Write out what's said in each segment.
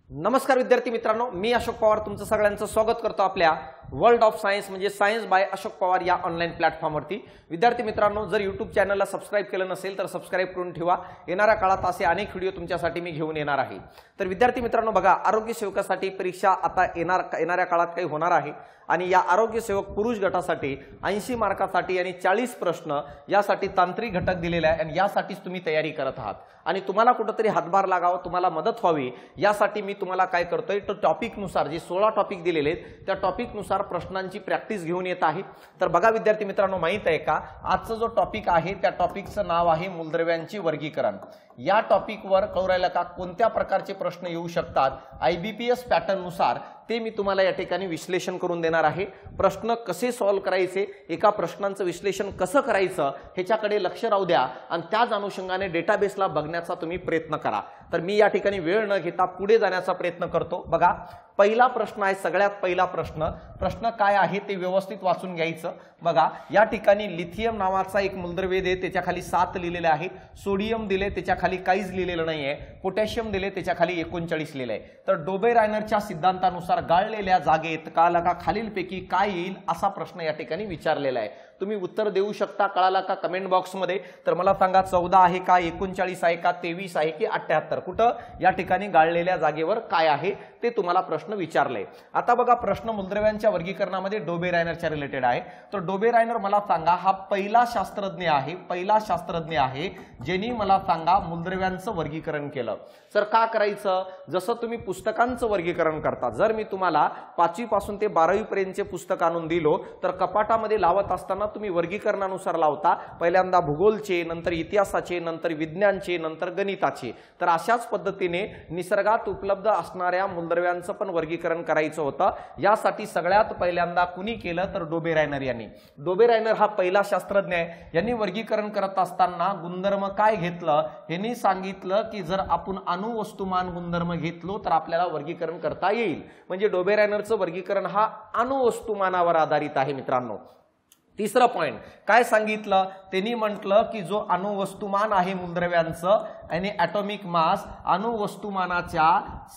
नमस्कार विद्यार्थी मित्रांनो, मी अशोक पवार तुमचं सगळ्यांचं स्वागत करतो आपल्या वर्ल्ड ऑफ सायन्स म्हणजे सायन्स बाय अशोक पवार या ऑनलाईन प्लॅटफॉर्मवरती। विद्यार्थी मित्रांनो, जर YouTube चॅनलला सबस्क्राइब केलं नसेल तर सबस्क्राइब करून ठेवा। येणाऱ्या काळात असे अनेक व्हिडिओ तुमच्यासाठी मी घेऊन येणार आहे। तर विद्यार्थी मित्रांनो बघा, आरोग्य सेवकासाठी परीक्षा आता येणाऱ्या काळात काही होणार आहे आणि या आरोग्य सेवक पुरुष गटासाठी 80 मार्कासाठी आणि 40 प्रश्न यासाठी तांत्रिक घटक दिलेला आहे आणि यासाठीच तुम्ही तयारी करत आहात आणि तुम्हाला कुठेतरी हातभार लागावा, तुम्हाला मदत व्हावी यासाठी मी तुम्हाला काय करतोय, तो टॉपिक नुसार जे 16 टॉपिक दिलेले आहेत त्या टॉपिक नुसार प्रश्नांची प्रॅक्टिस घेऊन येत आहे। तर बघा विद्यार्थी मित्रांनो, माहित आहे का आजचा जो टॉपिक आहे त्या टॉपिकचं नाव आहे मूलद्रव्यांचे वर्गीकरण। या टॉपिकवर कळरायला का कोणत्या प्रकारचे प्रश्न येऊ शकतात IBPS पॅटर्न नुसार ते मी तुम्हाला या ठिकाणी विश्लेषण करून देणार आहे। प्रश्न कसे सॉल्व्ह करायचे, एका प्रश्नांचं विश्लेषण कसं करायचं ह्याच्याकडे लक्ष राहू द्या आणि त्याच अनुषंगाने डेटाबेसला बघण्याचा तुम्ही प्रयत्न करा। तर मी या ठिकाणी वेळ न घेता पुढे जाण्याचा प्रयत्न करतो। बघा, पहिला प्रश्न आहे, सगळ्यात पहिला प्रश्न काय आहे ते व्यवस्थित वाचून घ्यायचं। बघा, या ठिकाणी लिथियम नावाचा एक मूलद्रव्य आहे, त्याच्या खाली 7 लिहिलेले आहे, सोडियम दिले त्याच्या खाली काहीच लिहिलेलं नाहीये, पोटॅशियम दिले त्याच्या खाली 39 लिहिलेलं आहे। तर डोबे-रायनरच्या सिद्धांतानुसार गाळलेल्या जागेत काला का खालीलपैकी काय येईल असा प्रश्न या ठिकाणी विचारलेला आहे। तुम्ही उत्तर देऊ शकता, कळाला का कमेंट बॉक्स मध्ये। तर मला सांगा 14 आहे का, 39 आहे का, 23 आहे की 78? कुठं या ठिकाणी गाळलेल्या जागेवर काय आहे ते तुम्हाला प्रश्न विचारले। आता बघा, प्रश्न मूलद्रव्यांच्या वर्गीकरणामध्ये डोबे-रायनरच्या रिलेटेड आहे। तर डोबे-रायनर मला सांगा हा पहिला शास्त्रज्ञ आहे ज्यांनी मला सांगा मूलद्रव्यांचं वर्गीकरण केलं। तर का करायचं, जसं तुम्ही पुस्तकांचं वर्गीकरण करता, जर मी तुम्हाला 5वी पासून ते 12वी पर्यंतचे पुस्तक आणून दिलो तर कपाटामध्ये लावत असताना तुम्ही वर्गीकरणानुसार लावता, पहिल्यांदा भूगोलचे, नंतर इतिहासाचे, नंतर विज्ञानचे, नंतर गणिताचे। तर अशाच पद्धतीने निसर्गात उपलब्ध असणाऱ्या मूलद्रव्यांचं पण वर्गीकरण करायचं होतं। यासाठी सगळ्यात पहिल्यांदा कुणी केलं तर डोबे-रायनर यांनी। डोबे-रायनर हा पहिला शास्त्रज्ञ आहे। यांनी वर्गीकरण करत असताना गुणधर्म काय घेतलं, यांनी सांगितलं की जर आपण अणुवस्तुमान गुणधर्म घेतलो तर आपल्याला वर्गीकरण करता येईल। म्हणजे डोबे-रायनरचं वर्गीकरण हा अणुवस्तुमानावर आधारित आहे मित्रांनो। तिसरा पॉइंट काय सांगितलं, त्यांनी म्हटलं की जो अणुवस्तुमान आहे मूलद्रव्यांचं आणि ॲटॉमिक मास, अणुवस्तुमानाच्या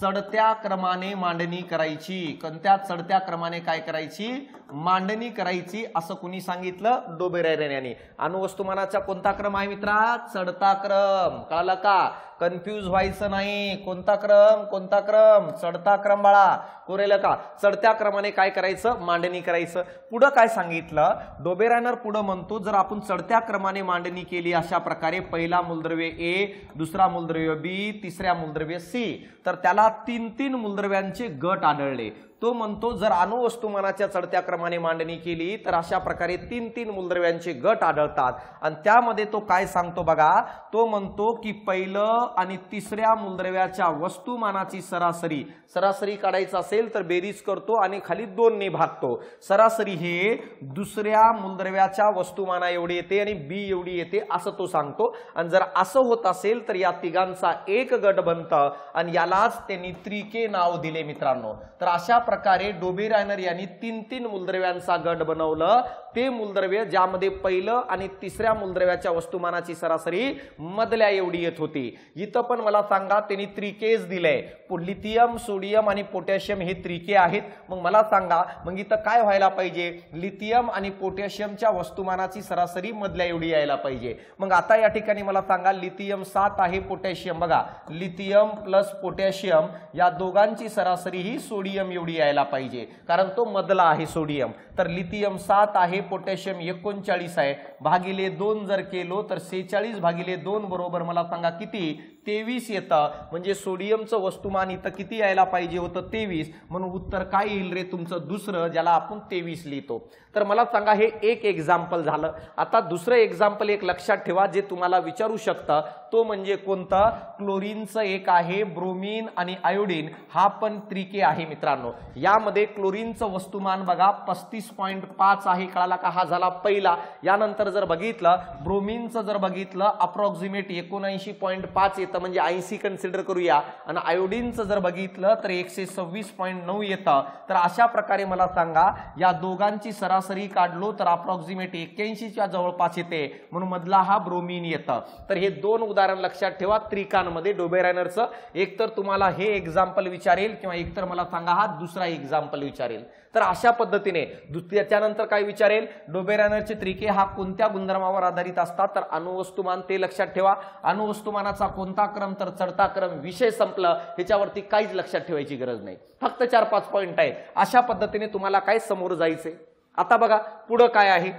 चढत्या क्रमाने मांडणी करायची। कोणत्या चढत्या क्रमाने काय करायची, मांडणी करायची असं कुणी सांगितलं, डोबे-रायनर यांनी। अणुवस्तुमानाचा कोणता क्रम आहे मित्रा, चढता क्रम। कळलं का, कन्फ्यूज व्हायचं नाही, कोणता क्रम, चढता क्रम बाळा, कोरेल का, चढत्या क्रमाने काय करायचं, मांडणी करायचं। पुढे काय सांगितलं, डोबे-रायनर पुढे म्हणतो जर आपण चढत्या क्रमाने मांडणी केली अशा प्रकारे, पहिला मूलद्रव्य A, दुसरा मूलद्रव्य B, तिसऱ्या मूलद्रव्य C, तर त्याला 3 मूलद्रव्यांचे गट आढळले। तो म्हणतो जर अणुवस्तुमानाच्या चढत्या क्रमाने मांडणी केली तर अशा प्रकारे 3 मूलद्रव्यांचे गट आढळतात। आणि त्यामध्ये तो काय सांगतो बघा, तो म्हणतो की पहिलं आणि तिसऱ्या मूलद्रव्याच्या वस्तुमानाची सरासरी काढायचं असेल तर बेरीज करतो आणि खाली 2 ने भागतो। सरासरी हे दुसऱ्या मूलद्रव्याच्या वस्तुमाना एवढी येते आणि B एवढी येते असं तो सांगतो। आणि जर असं होत असेल तर या तिघांचा एक गट बनतं आणि यालाच त्यांनी त्रिके नाव दिले मित्रांनो। तर अशा प्रकारे डोबे-रायनर यांनी 3 मूलद्रव्यांचा गट बनवलं। ते मूलद्रव्य ज्यामध्ये पहिलं आणि तिसऱ्या मूलद्रव्याच्या वस्तुमानाची सरासरी मधल्या एवढी येत होती। इथं पण मला सांगा त्यांनी त्रिकेच दिले, लिथियम, सोडियम आणि पोटॅशियम हे त्रिके आहेत। मग मला सांगा मग इथं काय व्हायला पाहिजे, लिथियम आणि पोटॅशियमच्या वस्तुमानाची सरासरी मधल्या एवढी यायला पाहिजे। मग आता या ठिकाणी मला सांगा लिथियम 7 आहे, पोटॅशियम बघा लिथियम प्लस पोटॅशियम या दोघांची सरासरी ही सोडियम एवढी यायला पाहिजे, कारण तो मधला आहे सोडियम। तर लिथियम 7 आहे, पोटॅशियम 39 आहे, भागिले 2 जर केलो तर 46 भागिले 2 बरोबर मला सांगा किती, 23 येतं। म्हणजे सोडियमचं वस्तुमान इथं किती यायला पाहिजे होतं, 23। म्हणून उत्तर काय येईल रे तुमचं दुसरं, ज्याला आपण 23 लिहितो। तर मला सांगा हे एक एक्झाम्पल झालं। आता दुसरं एक्झाम्पल एक लक्षात ठेवा जे तुम्हाला विचारू शकतं, तो म्हणजे कोणतं, क्लोरीनचं एक आहे, ब्रोमीन आणि आयोडीन हा पण त्रिके आहे मित्रांनो। यामध्ये क्लोरीनचं वस्तुमान बघा 35.5 आहे, कळाला का, हा झाला पहिला। यानंतर जर बघितलं ब्रोमीनचं जर बघितलं अप्रॉक्सिमेट 79.5 येतं येतं म्हणजे 80 कन्सिडर करूया आणि आयोडीनचं जर बघितलं तर 126.9 येतं. तर अशा प्रकारे मला सांगा या दोघांची सरासरी काढलो तर अप्रॉक्सिमेट 81च्या जवळपास येते म्हणून मधला हा ब्रोमीन येतं. तर हे दोन उदाहरण लक्षात ठेवा त्रिकांमध्ये डोबेरायनरचं. एक तर तुम्हाला हे एक्झाम्पल विचारेल किंवा एक तर मला सांगा हा दुसरा एक्झाम्पल विचारेल. तर अशा पद्धतीने त्याच्यानंतर काय विचारेल डोबेरायनरचे त्रिके हा कोणत्या गुणधर्मावर आधारित असतात तर अणुवस्तुमान ते लक्षात ठेवा. अणुवस्तुमानाचा कोणता क्रम तर चढता क्रम. विषय संपलं. ह्याच्यावरती काहीच लक्षात ठेवायची गरज नाही. फक्त 4-5 पॉइंट आहेत. अशा पद्धतीने तुम्हाला काय समोर जायचंय. आता बघा पुढं काय आहे.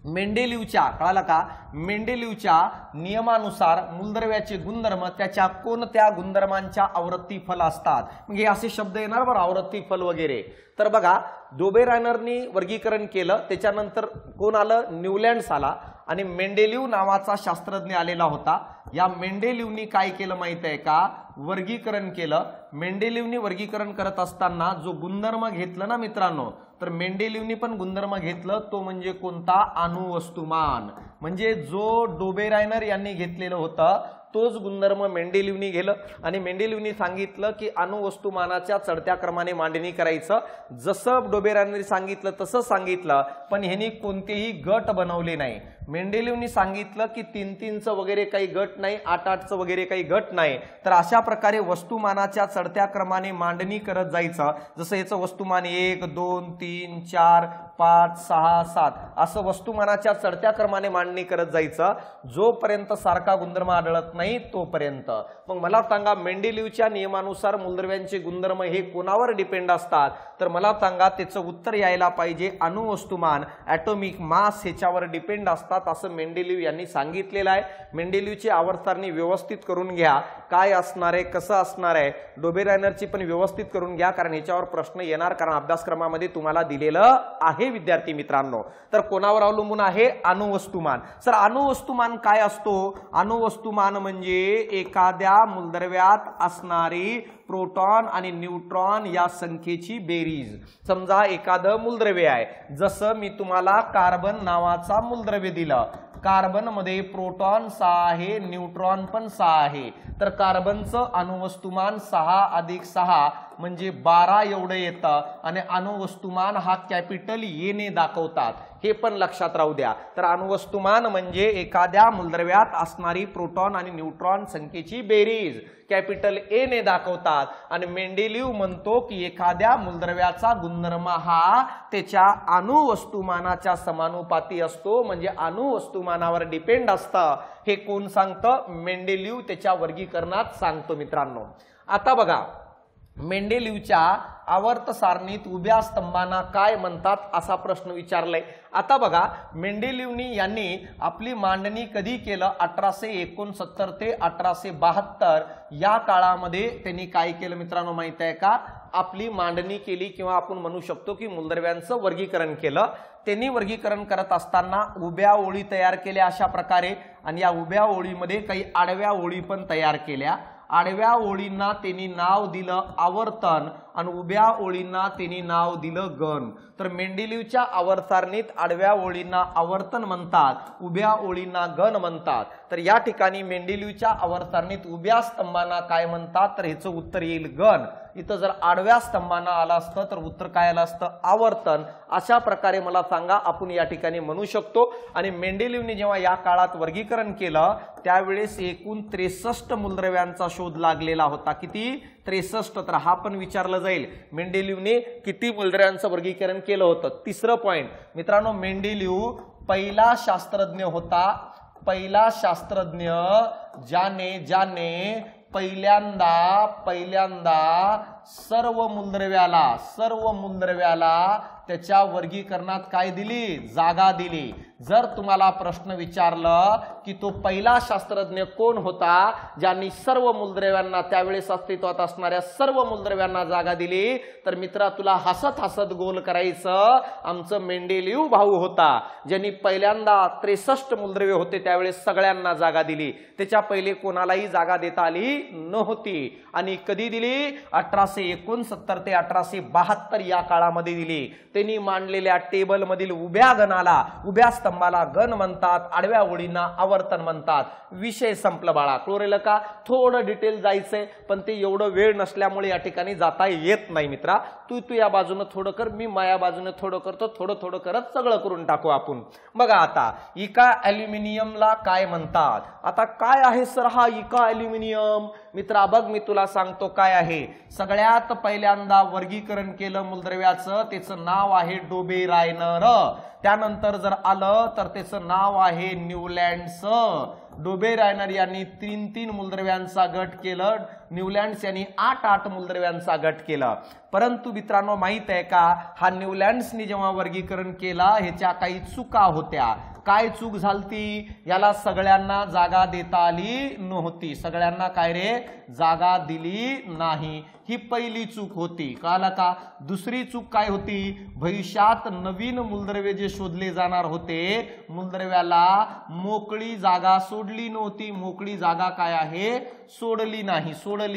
मेंडेलिव्हच्या कळालं का मेंडेलिव्हच्या नियमानुसार मूलद्रव्याचे गुणधर्म त्याच्या कोणत्या गुणधर्मांच्या आवृत्ती फल असतात. म्हणजे असे शब्द येणार बरं आवृत्ती फल वगैरे. तर बघा डोबेरायनरनी वर्गीकरण केलं त्याच्यानंतर कोण आलं न्यूलँड्स आला आणि मेंडेलिव्ह नावाचा शास्त्रज्ञ आलेला होता. या मेंडेलिव्हनी काय केलं माहित आहे का वर्गीकरण केलं. मेंडेलिव्हनी वर्गीकरण करत असताना जो गुणधर्म घेतलं ना मित्रांनो तर मेंडेलिव्हनी पण गुणधर्म घेतलं तो म्हणजे कोणता अणुवस्तुमान. म्हणजे जो डोबेरायनर यांनी घेतलेलं होतं तोच गुणधर्म मेंडेलिव्हनी गेलं आणि मेंडेलिव्हनी सांगितलं की अणुवस्तुमानाच्या चढत्या क्रमाने मांडणी करायचं. जसं डोबेरायनरनी सांगितलं तसं सांगितलं पण ह्यांनी कोणतेही गट बनवले नाही. मेंडेलिव्हनी सांगितलं की 3-3चं वगैरे काही गट नाही 8-8चं वगैरे काही गट नाही. तर अशा प्रकारे वस्तुमानाच्या चढत्या क्रमाने मांडणी करत जायचं. जसं याचं वस्तुमान 1, 2, 3, 4, 5, 6, 7 असं वस्तुमानाच्या चढत्या क्रमाने मांडणी करत जायचं जोपर्यंत सारखा गुणधर्म आढळत नाही तोपर्यंत. मग मला सांगा मेंडेलिव्हच्या नियमानुसार मूलद्रव्यांचे गुणधर्म हे कोणावर डिपेंड असतात तर मला सांगा त्याचं उत्तर यायला पाहिजे अणुवस्तुमान ॲटॉमिक मास ह्याच्यावर डिपेंड असतात असं मेंडेलिव्ह यांनी सांगितलेलं आहे. मेंडेलिव्हची आवर्तसारणी व्यवस्थित करून घ्या. काय असणार आहे कसं असणार आहे डोबेरायनरची पण व्यवस्थित करून घ्या कारण ह्याच्यावर प्रश्न येणार कारण अभ्यासक्रमामध्ये तुम्हाला दिलेलं आहे विद्यार्थी मित्रांनो. तर कोणावर अवलंबून आहे अणुवस्तुमान. सर अणुवस्तुमान काय असतो. अणुवस्तुमान म्हणजे एखाद्या मूलद्रव्यात असणारी प्रोटॉन आणि न्यूट्रॉन या संख्येची बेरीज. समजा एखादं मूलद्रव्य आहे जसं मी तुम्हाला कार्बन नावाचा मूलद्रव्य दिलं. कार्बन मध्ये प्रोटॉन 6 आहे न्यूट्रॉन पण 6 आहे. तर कार्बनचं अणुवस्तुमान 6 + 6 म्हणजे 12 एवढं येतं आणि अणुवस्तुमान हा कॅपिटल ए ने दाखवतात. हे पण लक्षात राहू द्या. तर अणुवस्तुमान म्हणजे एखाद्या मूलद्रव्यात असणारी प्रोटॉन आणि न्यूट्रॉन संख्येची बेरीज कॅपिटल ए ने दाखवतात. आणि मेंडेलिव्ह म्हणतो की एखाद्या मूलद्रव्याचा गुणधर्म हा त्याच्या अणुवस्तुमानाच्या समानुपाती असतो म्हणजे अणुवस्तुमानावर डिपेंड असतं. हे कोण सांगतं मेंडेलिव्ह त्याच्या वर्गीकरणात सांगतो मित्रांनो. आता बघा मेंडेलिव्हच्या आवर्त सारणीत उभ्या स्तंभांना काय म्हणतात असा प्रश्न विचारलाय. आता बघा मेंडेलिव्हनी यांनी आपली मांडणी कधी केलं 1869 ते 1872 या काळामध्ये त्यांनी काय केलं मित्रांनो माहित आहे का आपली मांडणी केली किंवा आपण म्हणू शकतो की मूलद्रव्यांचं वर्गीकरण केलं. त्यांनी वर्गीकरण करत असताना उभ्या ओळी तयार केल्या अशा प्रकारे आणि या उभ्या ओळीमध्ये काही आडव्या ओळी पण तयार केल्या. आडव्या ओळींना त्यांनी नाव दिलं आवर्तन आणि उभ्या ओळींना त्यांनी नाव दिलं गण. तर मेंडेलिव्हच्या आवर्तसारणीत आडव्या ओळींना आवर्तन म्हणतात उभ्या ओळींना गण म्हणतात. तर या ठिकाणी मेंडेलिव्हच्या आवर्तसारणीत उभ्या स्तंभांना काय म्हणतात तर ह्याचं उत्तर येईल गण. इथं जर आडव्या स्तंभांना आलं असतं तर उत्तर काय आलं असतं आवर्तन. अशा प्रकारे मला सांगा आपण या ठिकाणी म्हणू शकतो. आणि मेंडेलिव्हने जेव्हा या काळात वर्गीकरण केलं त्यावेळेस एकूण 63 मूलद्रव्यांचा शोध लागलेला होता. किती 63. तर हा पण विचारलं जाईल मेंडेलिव्हने किती मूलद्रव्यांचं वर्गीकरण केलं होतं. तिसरं पॉइंट मित्रांनो मेंडेलिव्ह पहिला शास्त्रज्ञ होता. पहिला शास्त्रज्ञ ज्याने पहिल्यांदा सर्व मूलद्रव्याला त्याच्या वर्गीकरणात काय दिली जागा दिली. जर तुम्हाला प्रश्न विचारलं की तो पहिला शास्त्रज्ञ कोण होता ज्यांनी सर्व मूलद्रव्यांना त्यावेळेस अस्तित्वात असणाऱ्या सर्व मूलद्रव्यांना जागा दिली तर मित्रा तुला हसत हसत गोल करायचं आमचं मेंडेलिव्ह भाऊ होता. ज्यांनी पहिल्यांदा 63 मूलद्रव्य होते त्यावेळेस सगळ्यांना जागा दिली. त्याच्या पहिले कोणालाही जागा देता आली नव्हती. आणि कधी दिली 1869 ते 1872 या काळामध्ये दिली. त्यांनी मांडलेल्या टेबल मधील उभ्या गणाला, उभ्या स्तंभाला गण म्हणतात, आडव्या ओळींना आवर्तन म्हणतात. विषय संपला बाळा. कळलं का? थोडं डिटेल जायचंय पण ते एवढं वेळ नसल्यामुळे या ठिकाणी जाता येत नाही मित्रा. तू या बाजूने थोडं कर, मी माया बाजूने थोडं करतो, थोडं थोडं करत सगळं करून टाकू आपण. बघा आता इका ॲल्युमिनियमला काय म्हणतात. आता काय आहे सर हा इका ॲल्युमिनियम? मित्रा बघ मी तुला सांगतो काय आहे. सगळ्यात पहिल्यांदा वर्गीकरण केलं मूलद्रव्याचं, त्याचं नाव आहे डोबेरायनर. त्यानंतर जर आलं तर त्याचं नाव आहे न्यूलँड्स. डोबेरायनर यांनी 3 मूलद्रव्यांचा गट केलं, न्यूलँड्स यांनी 8 मूलद्रव्यांचा गट केला. परंतु मित्रांनो माहित आहे का, हा न्यूलँड्सनी जेव्हा वर्गीकरण केला ह्याच्या काही चुका होत्या. काय चूक झालती? याला सगळ्यांना जागा देता आली नव्हती. सगळ्यांना काय रे जागा दिली नाही, ही पहिली चूक होती. कळलं का? दुसरी चूक काय होती? भविष्यात नवीन मूलद्रव्य जे शोधले जाणार होते, मूलद्रव्याला मोकळी जागा सोडली नव्हती. मोकळी जागा काय आहे? सोडली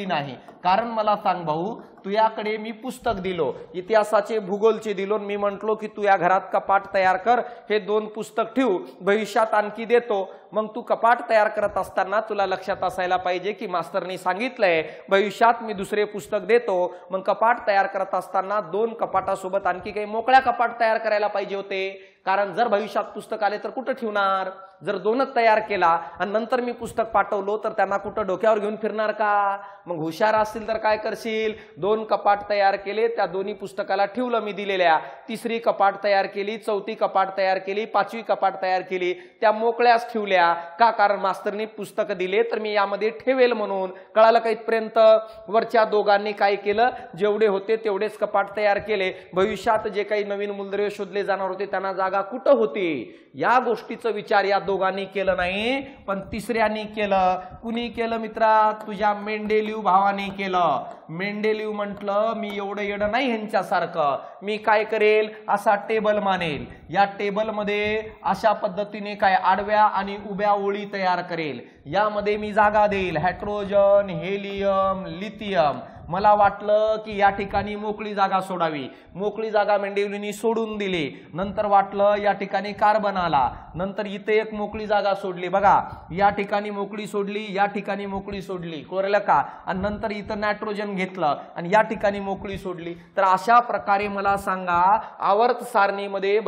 नाही. कारण मला सांग भाऊ, तुझ्याकडे मी पुस्तक दिलो, इतिहासाचे भूगोलचे दिलो, मी म्हंटलो की तू या घरात कपाट तयार कर, हे 2 पुस्तक ठेव, भविष्यात आणखी देतो. मग तू कपाट तयार करत असताना तुला लक्षात असायला पाहिजे की मास्तरनी सांगितलंय भविष्यात मी दुसरे पुस्तक देतो. मग कपाट तयार करत असताना 2 कपाटासोबत आणखी काही मोकळ्या कपाट तयार करायला पाहिजे होते. कारण जर भविष्यात पुस्तक आले तर कुठं ठेवणार? जर 2च तयार केला आणि नंतर मी पुस्तक पाठवलो तर त्यांना कुठं डोक्यावर घेऊन फिरणार का? मग हुशार असतील तर काय करशील? 2 कपाट तयार केले, त्या दोन्ही पुस्तकाला ठेवलं मी दिलेल्या. 3री कपाट तयार केली, 4थी कपाट तयार केली, 5वी कपाट तयार केली, त्या मोकळ्याच ठेवल्या का? कारण मास्तरनी पुस्तक दिले तर मी यामध्ये ठेवेल म्हणून. कळालं का इथपर्यंत? वरच्या दोघांनी काय केलं? जेवढे होते तेवढेच कपाट तयार केले. भविष्यात जे काही नवीन मूलद्रव्य शोधले जाणार होते त्यांना जागा कुठं होती या गोष्टीचा विचार या दोघांनी केलं नाही, पण तिसऱ्यानी केलं. कुणी केलं मित्रा? तुझ्या मेंडेलिव्ह भावाने केलं. मेंडेलिव्ह म्हटलं मी एवढं येडं नाही ह्यांच्यासारखं, मी काय करेल असा टेबल मानेल, या टेबलमध्ये अशा पद्धतीने काय आडव्या आणि उभ्या ओळी तयार करेल, यामध्ये मी जागा देईल हायड्रोजन, हेलियम, लिथियम. मला वाटलं की या ठिकाणी मोकळी जागा सोडावी, मोकळी जागा मेंडेलिव्हनी सोडून दिली. नंतर वाटलं या ठिकाणी कार्बन आला, नंतर इथे एक मोकळी जागा सोडली. बघा या ठिकाणी मोकळी सोडली, या ठिकाणी मोकळी सोडली, कळलं का? आणि नंतर इथं नायट्रोजन घेतलं आणि या ठिकाणी मोकळी सोडली. तर अशा प्रकारे मला सांगा आवर्त सारणीमध्ये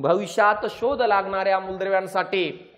भविष्यात शोध लागणाऱ्या मूलद्रव्यांसाठी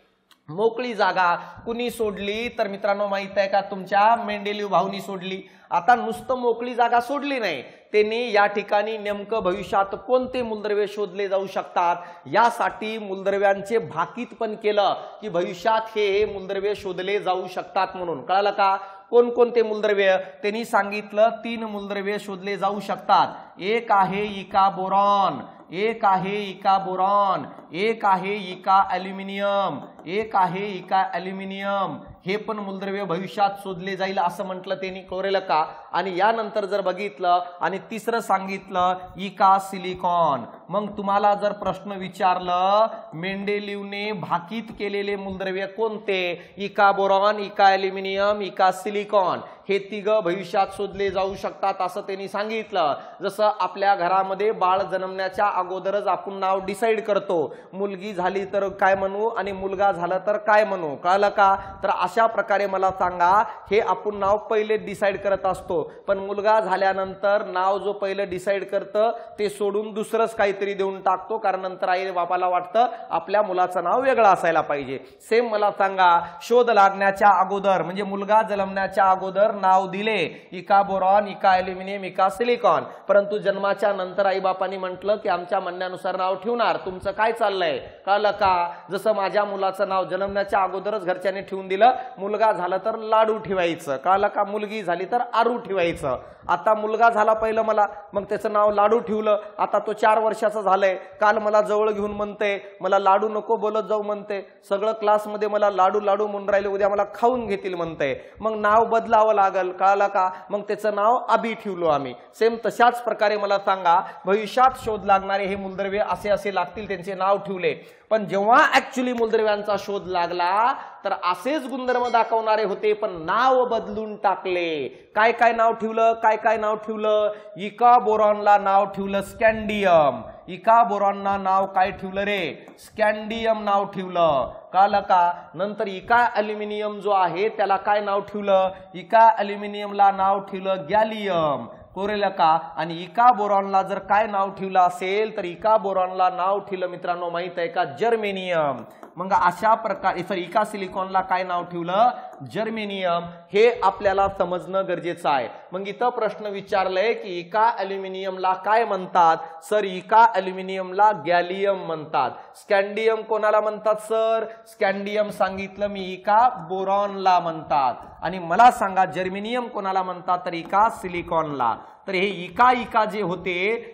मोकळी जागा कुणी सोडली? तर मित्रांनो माहित आहे का, तुमच्या मेंडेलिव्ह भाऊनी सोडली. आता नुसतं मोकळी जागा सोडली नाही, त्यांनी या ठिकाणी नेमकं भविष्यात कोणते मूलद्रव्य शोधले जाऊ शकतात यासाठी मूलद्रव्यांचे भाकीत पण केलं की भविष्यात हे मूलद्रव्य शोधले जाऊ शकतात म्हणून. कळालं का? कोणकोणते मूलद्रव्य? त्यांनी सांगितलं 3 मूलद्रव्य शोधले जाऊ शकतात. एक आहे इका बोरॉन, एक आहे इका बोरॉन, एक आहे इका ॲल्युमिनियम, एक आहे इका ॲल्युमिनियम. हे पण मूलद्रव्य भविष्यात शोधले जाईल असं म्हटलं त्यांनी. कळलं का? आणि यानंतर जर बघितलं आणि तिसरं सांगितलं इका सिलिकॉन. मग तुम्हाला जर प्रश्न विचारलं मेंडेलिव्हने भाकीत केलेले मूलद्रव्य कोणते? इका बोरॉन, इका ॲल्युमिनियम, इका सिलिकॉन. हे 3 भविष्यात शोधले जाऊ शकतात असं त्यांनी सांगितलं. जसं आपल्या घरामध्ये बाळ जन्मण्याच्या अगोदरच आपण नाव डिसाईड करतो, मुलगी झाली तर काय म्हणू आणि मुलगा झाला तर काय म्हणू. कळलं का? तर अशा प्रकारे मला सांगा हे आपण नाव पहिले डिसाईड करत असतो, पण मुलगा झाल्यानंतर नाव जो पहिले डिसाईड करतं ते सोडून दुसरंच काहीतरी देऊन टाकतो, कारण नंतर आई बापाला वाटतं आपल्या मुलाचं नाव वेगळं असायला पाहिजे. सेम मला सांगा शोध लागण्याच्या अगोदर म्हणजे मुलगा जन्मण्याच्या अगोदर नाव दिले इका बोरॉन, इका ॲल्युमिनियम, इका सिलिकॉन, परंतु जन्माच्या नंतर आई बापांनी म्हटलं की आमच्या म्हणण्यानुसार नाव ठेवणार, तुमचं काय चाललंय? कळलं का? जसं माझ्या मुलाचं नाव जन्मण्याच्या अगोदरच घरच्यांनी ठेवून दिलं, मुलगा झाला तर लाडू ठेवायचं. कळलं का? मुलगी झाली तर आरू ठेवायचं. आता मुलगा झाला पहिलं मला, मग त्याचं नाव लाडू ठेवलं. आता तो 4 वर्षाचा झालाय, काल मला जवळ घेऊन म्हणते मला लाडू नको बोलत जाऊ म्हणते, सगळं क्लासमध्ये मला लाडू लाडू म्हणून राहिले, उद्या मला खाऊन घेतील म्हणते. मग नाव बदलावं लागल. कळलं का? मग त्याचं नाव अबी ठेवलो आम्ही. सेम तशाच प्रकारे मला सांगा भविष्यात शोध लागणारे हे मूलद्रव्य असे असे लागतील, त्यांचे नाव ठेवले. पण जेव्हा ऍक्च्युअली मूलद्रव्यांचा शोध लागला तर असेच गुणधर्म दाखवणारे होते, पण नाव बदलून टाकले. काय काय नाव ठेवलं, काय काय नाव ठेवलं? इका बोरॉनला नाव ठेवलं स्कॅन्डियम. इका बोरॉनला नाव काय ठेवलं रे? स्कॅन्डियम नाव ठेवलं. कळलं का? नंतर इका अल्युमिनियम जो आहे त्याला काय नाव ठेवलं? इका अल्युमिनियमला नाव ठेवलं गॅलियम. कोरेल का? आणि इका बोरॉनला जर काय नाव ठेवलं असेल तर इका बोरॉनला नाव ठेवलं मित्रांनो माहित आहे का? जर्मेनियम. मग अशा प्रकारे सॉरी इका सिलिकॉनला काय नाव ठेवलं? जर्मेनियम. हे आपल्याला समजणं गरजेचं आहे. मग इथं प्रश्न विचारलाय की इका अल्युमिनियमला काय म्हणतात? सर इका अल्युमिनियमला गॅलियम म्हणतात. स्कॅन्डियम कोणाला म्हणतात सर? स्कॅन्डियम सांगितलं मी इका बोरॉनला म्हणतात. आणि मला सांगा जर्मेनियम कोणाला म्हणतात? तर इका सिलिकॉनला. तर हे इका इका जे होते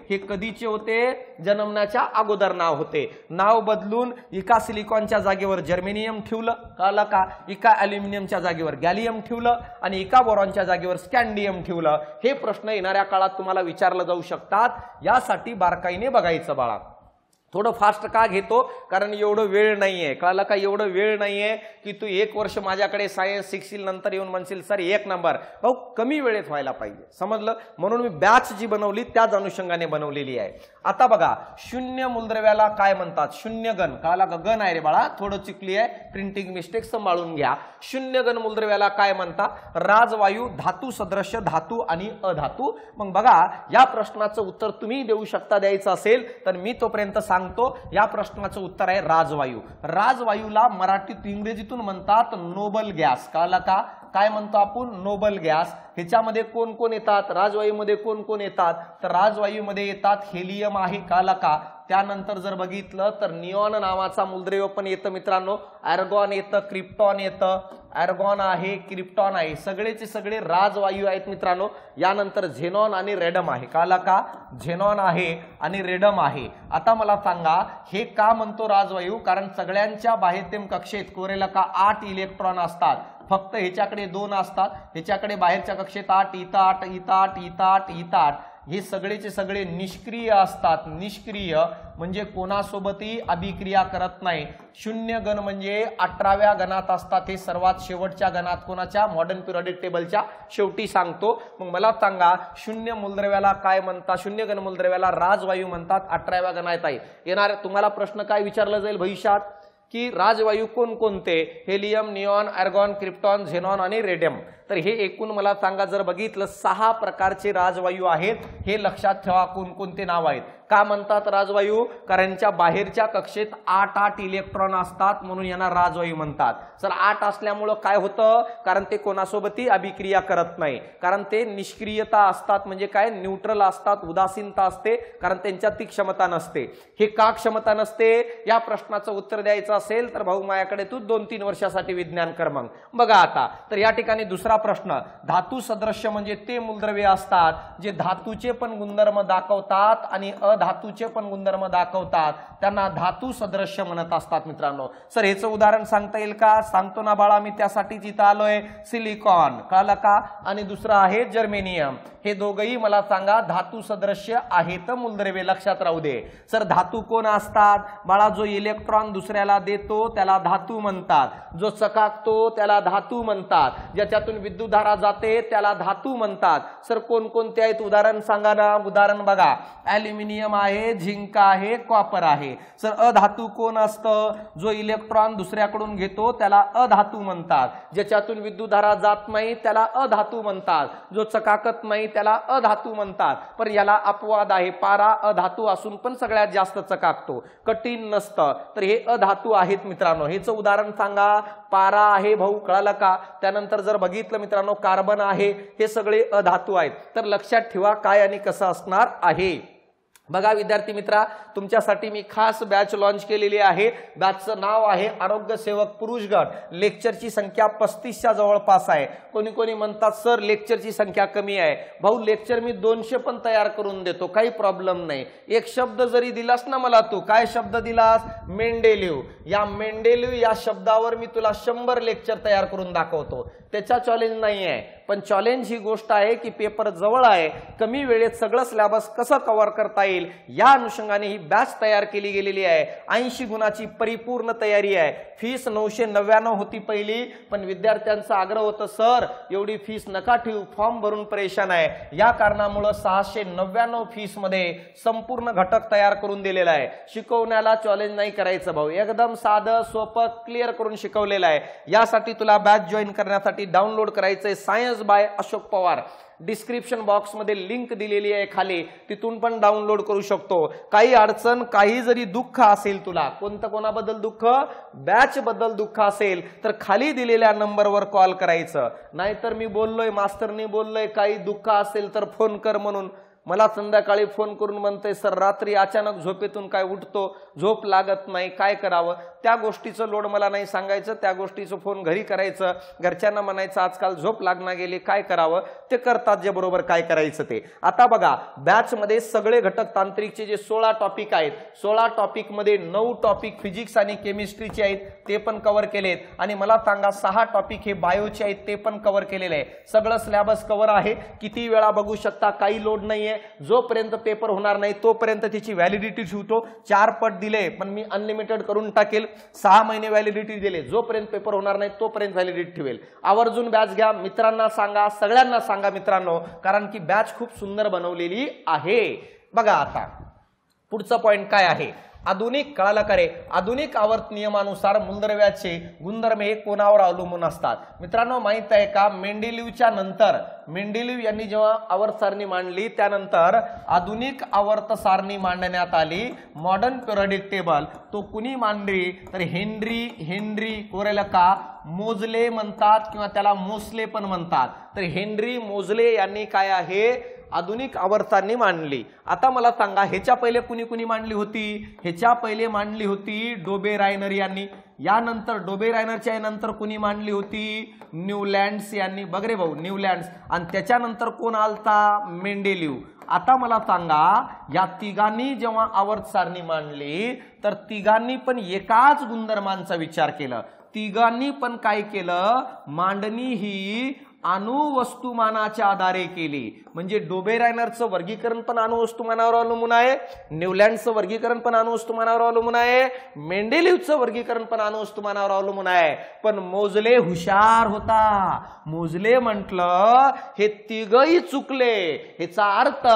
हे कधीचे होते? जन्मण्याच्या अगोदर नाव होते. नाव बदलून इका सिलिकॉनच्या जागेवर जर्मेनियम ठेवलं. कळलं का? इका अल्युमिनियमच्या जागेवर गॅलियम ठेवलं आणि इका बोरॉनच्या जागेवर स्कॅन्डियम ठेवलं. हे प्रश्न येणाऱ्या काळात तुम्हाला विचारले जाऊ शकतात. यासाठी बारकाईने बघायचं बाळा. थोडं फास्ट का घेतो? कारण एवढं वेळ नाहीये. कळलं का? एवढं वेळ नाहीये की तू 1 वर्ष माझ्याकडे सायन्स शिकशील, नंतर येऊन म्हणशील सर 1 नंबर. भाऊ कमी वेळेत व्हायला पाहिजे, समजलं? म्हणून मी बॅच जी बनवली त्याच अनुषंगाने बनवलेली आहे. आता बघा शून्य मूलद्रव्याला काय म्हणतात? शून्य घन. कळलं का? घन आहे रे बाळा, थोडं चुकली आहे, प्रिंटिंग मिस्टेक सांभाळून घ्या. शून्य घन मूलद्रव्याला काय म्हणतात? राजवायू, धातू सदृश्य, धातू आणि अधातू. मग बघा या प्रश्नाचं उत्तर तुम्ही देऊ शकता. द्यायचं असेल तर मी तोपर्यंत सांगतो. या प्रश्नाचं उत्तर आहे राजवायू. राजवायूला मराठीत इंग्रजीतून म्हणतात नोबल गॅस. कळलं का? काय म्हणतो आपण? Noble gas. ह्याच्यामध्ये कोण कोण येतात? राजवायूमध्ये कोण कोण येतात? तर राजवायूमध्ये येतात हेलियम आहे. कळलं का? त्यानंतर जर बघितलं तर निऑन नावाचा मूलद्रव्य पण येतं मित्रांनो. आर्गॉन येतं, क्रिप्टॉन येतं. आर्गॉन आहे, क्रिप्टॉन आहे, सगळेचे सगळे राजवायू आहेत मित्रांनो. यानंतर झेनॉन आणि रेडम आहे. कळलं का? झेनॉन आहे आणि रेडम आहे. आता मला सांगा हे का म्हणतो राजवायू? कारण सगळ्यांच्या बाह्यतेम कक्षेत कोरेला का 8 इलेक्ट्रॉन असतात. फक्त ह्याच्याकडे 2 असतात. ह्याच्याकडे बाहेरच्या कक्षेत 8, इथं 8, इथं 8, इथं 8, इथं 8. हे सगळेचे सगळे निष्क्रिय असतात. निष्क्रिय म्हणजे कोणासोबतही अभिक्रिया करत नाही. शून्य गण म्हणजे 18व्या गणात असतात. हे सर्वात शेवटच्या गणात. कोणाच्या? मॉडर्न पिरियोडिक टेबलच्या शेवटी सांगतो. मग मला सांगा शून्य मूलद्रव्याला काय म्हणतात? शून्य घन मूलद्रव्याला राजवायू म्हणतात. 18व्या गणात आहे. येणार तुम्हाला प्रश्न काय विचारला जाईल भविष्यात की राजवायू कोणकोणते? Helium, neon, argon, krypton, xenon आणि रेडियम. तर हे एकूण मला सांगा जर बघितलं 6 प्रकारचे राजवायू आहेत. हे लक्षात ठेवा कोणकोणते नाव आहेत. का म्हणतात राजवायू? कारण यांच्या बाहेरच्या कक्षेत 8 इलेक्ट्रॉन असतात म्हणून यांना राजवायू म्हणतात. सर 8 असल्यामुळं काय होतं? कारण ते कोणासोबतही अभिक्रिया करत नाही. कारण ते निष्क्रियता असतात. म्हणजे काय? न्यूट्रल असतात, उदासीनता असते. कारण त्यांच्यात ती क्षमता नसते. हे का क्षमता नसते? या प्रश्नाचं उत्तर द्यायचं असेल तर भाऊ माझ्याकडे तू 2-3 वर्षासाठी विज्ञान कर. मग बघा आता तर या ठिकाणी दुसरा प्रश्न. धातू सदृश्य म्हणजे ते मूलद्रव्य असतात जे धातूचे पण गुणधर्म दाखवतात आणि अधातूचे पण गुणधर्म दाखवतात. त्यांना धातू सदृश्य म्हणत असतात मित्रांनो. सर ह्याचं उदाहरण सांगता येईल का? सांगतो ना बाळा, मी त्यासाठीच इथं आलोय. सिलिकॉन. कळलं का? आणि दुसरा आहे जर्मेनियम. हे दोघंही मला सांगा धातू सदृश्य आहेत मूलद्रव्ये. लक्षात राहू दे. सर धातू कोण असतात बाळा? जो इलेक्ट्रॉन दुसऱ्याला देतो त्याला धातू म्हणतात. जो चकाकतो त्याला धातू म्हणतात. ज्याच्यातून विद्युतधारा जाते त्याला धातू म्हणतात. सर कोणकोणते आहेत? उदाहरण सांगा ना. उदाहरण बघा. ॲल्युमिनियम आहे, झिंक आहे, कॉपर आहे. सर अधातू कोण असतं? जो इलेक्ट्रॉन दुसऱ्याकडून घेतो त्याला अधातू म्हणतात. ज्याच्यातून विद्युतधारा जात नाही त्याला अधातू म्हणतात. जो चकाकत नाही त्याला अधातू म्हणतात. पण याला अपवाद आहे. पारा अधातू असून पण सगळ्यात जास्त चकाकतो, कठीण नसतं. तर हे अधातू आहेत मित्रांनो. हेच उदाहरण सांगा. पारा आहे भाऊ. कळलं का? त्यानंतर जर बघितलं मित्रांनो कार्बन आहे. हे सगळे अधातू आहेत. तर लक्षात ठेवा काय आणि कसं असणार आहे. बघा विद्यार्थी मित्रा, तुमच्यासाठी मी खास बॅच लॉन्च केलेली आहे. बॅचचं नाव आहे आरोग्य सेवक पुरुष गट. लेक्चरची संख्या 35च्या जवळपास आहे. कोणी कोणी म्हणतात सर लेक्चरची संख्या कमी आहे. भाऊ लेक्चर मी 200 पण तयार करून देतो, काही प्रॉब्लेम नाही. एक शब्द जरी दिलास ना मला, तू काय शब्द दिलास? मेंडेलिव्ह. या मेंडेलिव्ह या शब्दावर मी तुला 100 लेक्चर तयार करून दाखवतो. त्याचा चॅलेंज नाही आहे. पण चॅलेंज ही गोष्ट आहे की पेपर जवळ आहे. कमी वेळेत सगळं सिलेबस कसं कव्हर करता येईल येईल या अनुषंगाने ही बॅच तयार केली गेलेली आहे. 80 गुणाची परिपूर्ण तयारी आहे. फीस 999 होती पहिली, पण विद्यार्थ्यांचा आग्रह होता सर एवढी फीस नका ठेवू, फॉर्म भरून परेशान आहे. या कारणामुळे 699 फीस मध्ये संपूर्ण घटक तयार करून दिलेला आहे. शिकवण्याला चॅलेंज नाही करायचं भाऊ, एकदम साधं सोपं क्लिअर करून शिकवलेलं आहे. यासाठी तुला बॅच जॉईन करण्यासाठी डाउनलोड करायचंय science by Ashok Pawar. Description box मध्ये लिंक दिलेली आहे खाली, तिथून पण डाउनलोड करू शकतो. काही अडचण, काही जरी दुःख असेल तुला, कोणाबद्दल दुःख, बॅच बद्दल दुःख असेल तर खाली दिलेल्या नंबरवर कॉल करायचं. नाहीतर मी बोललोय, मास्टरनी बोललोय काही दुःख असेल तर फोन कर म्हणून. मला संध्याकाळी फोन करून म्हणते सर रात्री अचानक झोपेतून काय उठतो, झोप लागत नाही, काय करावं. त्या गोष्टीचं लोड मला नाही सांगायचं, त्या गोष्टीचं फोन घरी करायचं, घरच्यांना म्हणायचं आजकाल झोप लागना गेली, काय करावं. ते करतात जे बरोबर काय करायचं ते. आता बघा बॅच मध्ये सगळे घटक तांत्रिकचे जे 16 टॉपिक आहेत, 16 टॉपिक मध्ये 9 टॉपिक फिजिक्स आणि केमिस्ट्रीचे आहेत, ते पण कव्हर केलेत. आणि मला सांगा 6 टॉपिक हे बायोचे आहेत, ते पण कव्हर केलेले आहे. सगळं सिलेबस कव्हर आहे. किती वेळा बघू शकता, काही लोड नाहीये. जोपर्यंत पेपर होणार नाही तोपर्यंत त्याची व्हॅलिडिटी ठेवतो. 4 पट दिले पण मी अनलिमिटेड करून टाकेल. 6 महिने व्हॅलिडिटी दिले, जोपर्यंत पेपर होणार नाही तोपर्यंत व्हॅलिडिटी ठेवेल. आवर्जून बॅच घ्या, मित्रांना सांगा, सगळ्यांना सांगा मित्रांनो, कारण की बॅच खूप सुंदर बनवलेली आहे. बघा आता पुढचा पॉइंट काय आहे. आधुनिक, कळालं का रे, आधुनिक आवर्त नियमानुसार मूलद्रव्याचे गुणधर्म हे कोणावर अवलंबून असतात. मित्रांनो माहित आहे का, मेंडेलिव्हच्या नंतर, मेंडेलिव्ह यांनी जेव्हा आवर्त सारणी मांडली त्यानंतर आधुनिक आवर्त सारणी मांडण्यात आली. मॉडर्न पिरियडिक टेबल तो कुणी मांडली तर हेनरी कोरेलका मोजले म्हणतात किंवा त्याला मोसले पण म्हणतात. तर हेनरी मोजले यांनी काय आहे आधुनिक आवर्तांनी मांडली. आता मला सांगा ह्याच्या पहिले कुणी कुणी मांडली होती. ह्याच्या पहिले मांडली होती डोबे रायनर यांनी. यानंतर डोबे रायनरच्या नंतर कुणी मांडली होती न्यूलँड्स यांनी. बघ रे भाऊ न्यूलँड्स. आणि त्याच्यानंतर कोण आलता मेंडेलिव्ह. आता मला सांगा या तिघांनी जेव्हा आवर्त सारणी मांडली तर तिघांनी पण एकाच गुणधर्मांचा विचार केला. तिघांनी पण काय केलं, मांडणी ही अणुवस्तुमानाच्या आधारे केली. म्हणजे डोबे रायनरचं वर्गीकरण पण अणुवस्तुमानावर अवलंबून आहे, न्यूलँडचं वर्गीकरण पण अणुवस्तुमानावर अवलंबून आहे, मेंडेलिव्हचं वर्गीकरण पण अणुवस्तुमानावर अवलंबून आहे. पण मोजले हुशार होता. मोजले म्हटलं हे तिघही चुकले. ह्याचा अर्थ